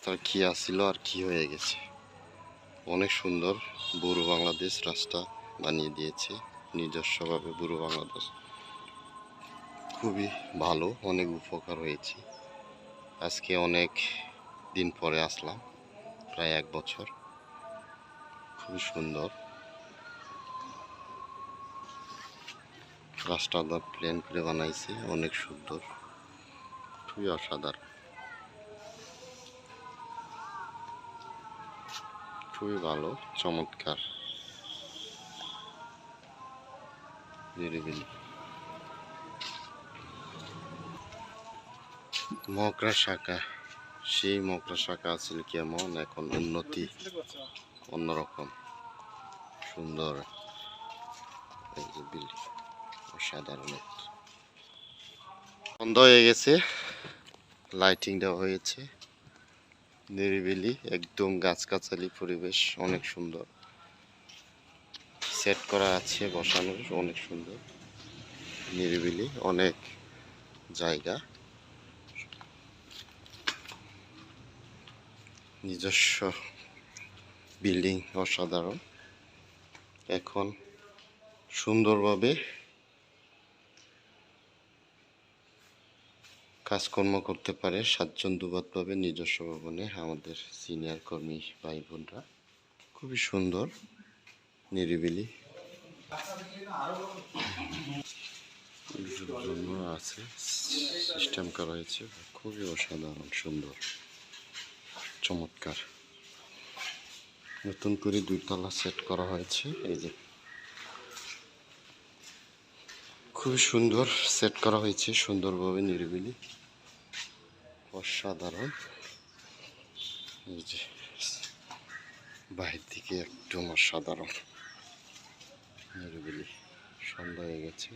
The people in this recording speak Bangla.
রাস্তার কি আসিল আর কি হয়ে গেছে। অনেক সুন্দর বুড়ো বাংলাদেশ রাস্তা বানিয়ে দিয়েছে নিজস্বভাবে। বুড়ো বাংলাদেশ খুবই ভালো, অনেক উপকার হয়েছে। আজকে অনেক দিন পরে আসলাম, প্রায় 1 বছর। খুবই সুন্দর রাস্তাটা, প্লেন করে বানাইছে, অনেক সুন্দর, খুবই অসাধারণ, খুবই ভালো, চমৎকার, নিরিবিলি। মকরা শাখা, সেই মকরা শাখা আছিল কেমন, এখন উন্নতি অন্যরকম সুন্দর। এই যে বিল্ডিং অসাধারণ, বন্ধ হয়ে গেছে, লাইটিং দেওয়া হয়েছে, নিরিবিলি একদম, গাছগাছালি পরিবেশ অনেক সুন্দর, সেট করা আছে বসানোর, অনেক সুন্দর, নিরিবিলি অনেক জায়গা, নিজস্ব বিল্ডিং অসাধারণ। এখন সুন্দরভাবে কাজকর্ম করতে পারে স্বাচ্ছন্দ্যবোধভাবে নিজস্ব ভবনে আমাদের সিনিয়র কর্মী ভাই বোনরা। খুবই সুন্দর, নিরিবিলি জন্য আছে, সিস্টেম করা হয়েছে, খুবই অসাধারণ, সুন্দর, চমৎকার। নতুন করে 2 তলা সেট করা হয়েছে। এই যে খুবই সুন্দর সেট করা হয়েছে, সুন্দরভাবে, নিরিবিলি অসাধারণ। এই যে বাহির দিকে একদম অসাধারণ, নিরিবিলি। সন্ধ্যা হয়ে গেছে।